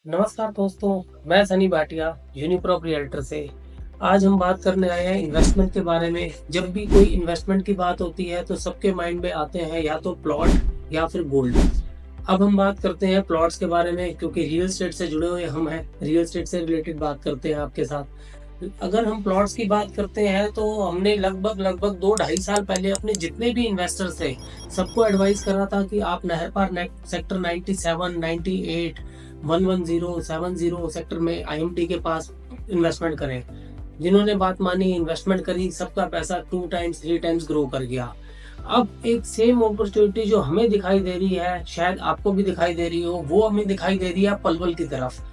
नमस्कार दोस्तों, मैं सनी भाटिया यूनिप्रॉप रियल्टर से। आज हम बात करने आए हैं इन्वेस्टमेंट के बारे में। जब भी कोई इन्वेस्टमेंट की बात होती है तो सबके माइंड में आते हैं या तो प्लॉट या फिर गोल्ड। अब हम बात करते हैं प्लॉट्स के बारे में, क्योंकि रियल एस्टेट से जुड़े हुए हम हैं। रियल एस्टेट से रिलेटेड बात करते हैं आपके साथ। अगर हम प्लॉट्स की बात करते हैं तो हमने लगभग लगभग 2-2.5 साल पहले अपने जितने भी इन्वेस्टर्स थे सबको एडवाइस करा था कि आप नहर पार सेक्टर 97, 98, 110, 70 सेक्टर में आईएमटी के पास इन्वेस्टमेंट करें। जिन्होंने बात मानी, इन्वेस्टमेंट करी, सबका पैसा 2 टाइम्स 3 टाइम्स ग्रो कर गया। अब एक सेम अपॉर्चुनिटी जो हमें दिखाई दे रही है, शायद आपको भी दिखाई दे रही हो, वो हमें दिखाई दे रही है पलवल की तरफ।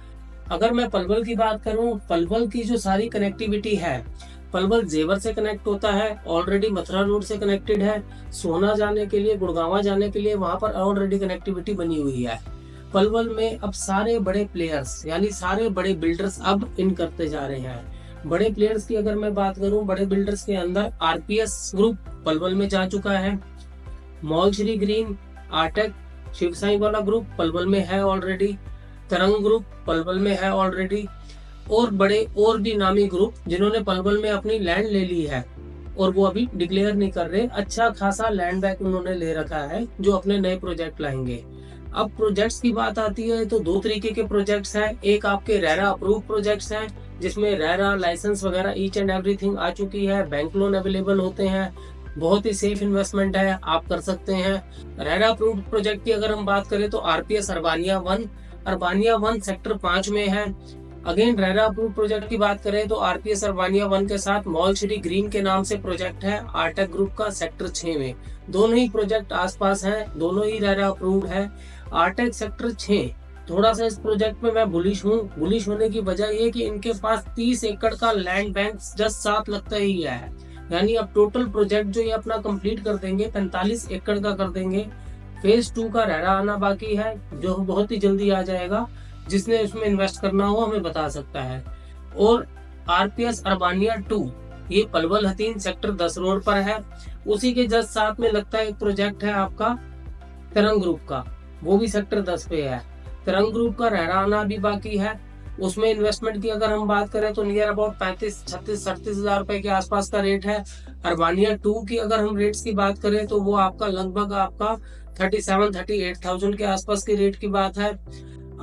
अगर मैं पलवल की बात करूं, पलवल की जो सारी कनेक्टिविटी है, पलवल जेवर से कनेक्ट होता है, ऑलरेडी मथुरा रोड से कनेक्टेड है। सोना जाने के लिए, गुड़गांवा जाने के लिए वहां पर ऑलरेडी कनेक्टिविटी बनी हुई है। पलवल में अब सारे बड़े प्लेयर्स यानी सारे बड़े बिल्डर्स अब इन करते जा रहे हैं। बड़े प्लेयर्स की अगर मैं बात करूं, बड़े बिल्डर्स के अंदर आरपीएस ग्रुप पलवल में जा चुका है। मॉल श्री ग्रीन, आर्टेक, शिव साई वाला ग्रुप पलवल में है ऑलरेडी। तरंग ग्रुप पलवल में है ऑलरेडी। और बड़े और भी नामी ग्रुप जिन्होंने पलवल में अपनी लैंड ले ली है और वो अभी डिक्लेयर नहीं कर रहे। अच्छा खासा लैंड बैंक उन्होंने ले रखा है जो अपने नए प्रोजेक्ट लाएंगे। अब प्रोजेक्ट्स की बात आती है तो 2 तरीके के प्रोजेक्ट्स हैं। एक आपके रेरा अप्रूव प्रोजेक्ट्स हैं, जिसमें रेरा लाइसेंस वगैरह ईच एंड एवरीथिंग आ चुकी है, बैंक लोन अवेलेबल होते हैं, बहुत ही सेफ इन्वेस्टमेंट है, आप कर सकते हैं। रेरा अप्रूव्ड प्रोजेक्ट की अगर हम बात करें तो आरपीएस अरबानिया 1 सेक्टर 5 में है। अगेन रेरा अप्रूव्ड प्रोजेक्ट की बात करें तो आरपीएस अरबानिया 1 के साथ मॉल श्री ग्रीन के नाम से प्रोजेक्ट है आर्टेक ग्रुप का सेक्टर 6 में। दोनों ही प्रोजेक्ट आसपास हैं, दोनों ही रेरा अप्रूव्ड है। आर्टेक सेक्टर 6 थोड़ा सा इस प्रोजेक्ट में मैं बुलिश हूँ। बुलिश होने की वजह ये कि इनके पास 30 एकड़ का लैंड बैंक जस्ट साथ लगता ही है। यानी अब टोटल प्रोजेक्ट जो ये अपना कंप्लीट कर देंगे 45 एकड़ का कर देंगे। फेज 2 का रेरा आना बाकी है, जो बहुत ही जल्दी आ जाएगा। जिसने इसमें इन्वेस्ट करना हो हमें बता सकता है। और आरपीएस अरबानिया 2 ये पलवल हथीन सेक्टर 10 रोड पर है। उसी के जस्ट साथ में लगता है एक प्रोजेक्ट है आपका तरंग ग्रुप का, वो भी सेक्टर 10 पे है। तरंग ग्रुप का रेरा आना भी बाकी है। उसमें इन्वेस्टमेंट की अगर हम बात करें तो नियर अबाउट 35, 36, 37 हजार रुपए के आसपास का रेट है। अरबानिया 2 की अगर हम रेट्स की बात करें तो वो आपका लगभग आपका 37, 38,000 के आसपास के रेट की बात है।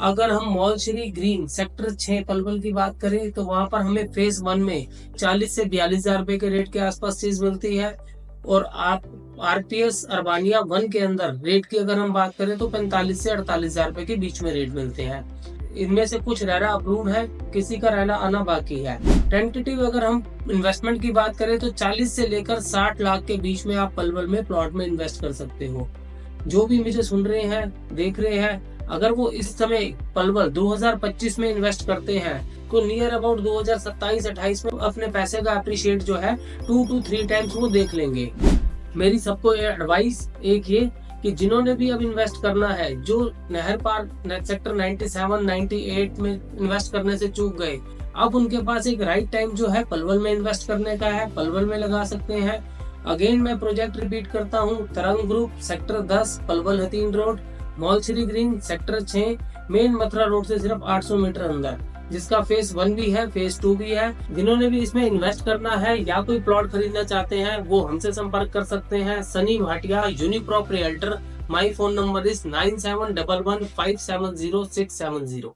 अगर हम mall Shri green sector 6 Palwal की बात करें तो वहां पर हमें फेज 1 में 40 से 42 हजार रुपए के रेट के आसपास चीज मिलती है। और आप आरपीएस अरबानिया 1 के अंदर रेट की अगर हम बात करें तो 45 से 48 हजार रुपए के बीच में रेट मिलते हैं। इनमें से कुछ रेरा अप्रूव है, किसी का रेरा आना बाकी है। टेंटेटिव अगर हम इन्वेस्टमेंट की बात करें तो 40 से लेकर 60 लाख के बीच में आप पलवल में प्लॉट में इन्वेस्ट कर सकते हो। जो भी मुझे सुन रहे हैं, देख रहे हैं, अगर वो इस समय पलवल 2025 में इन्वेस्ट करते हैं तो नियर अबाउट 2027-28 में अपने पैसे का अप्रिशिएट जो है 2 to 3 टाइम्स वो देख लेंगे। मेरी सबको एडवाइस एक ये कि जिन्होंने भी अब इन्वेस्ट करना है, जो नहर पार सेक्टर 97, 98 में इन्वेस्ट करने से चूक गए, अब उनके पास एक राइट टाइम जो है पलवल में इन्वेस्ट करने का है, पलवल में लगा सकते हैं। अगेन मैं प्रोजेक्ट रिपीट करता हूँ, Tarang group sector 10 Palwal Hathin road, mall Shri green sector 6 main Mathura road से सिर्फ 800 मीटर अंदर, जिसका फेज 1 भी है, फेज 2 भी है। जिन्होंने भी इसमें इन्वेस्ट करना है या कोई प्लॉट खरीदना चाहते हैं वो हमसे संपर्क कर सकते हैं। Sunny Bhatia, Uniprop realtor. My phone number is 9711570670।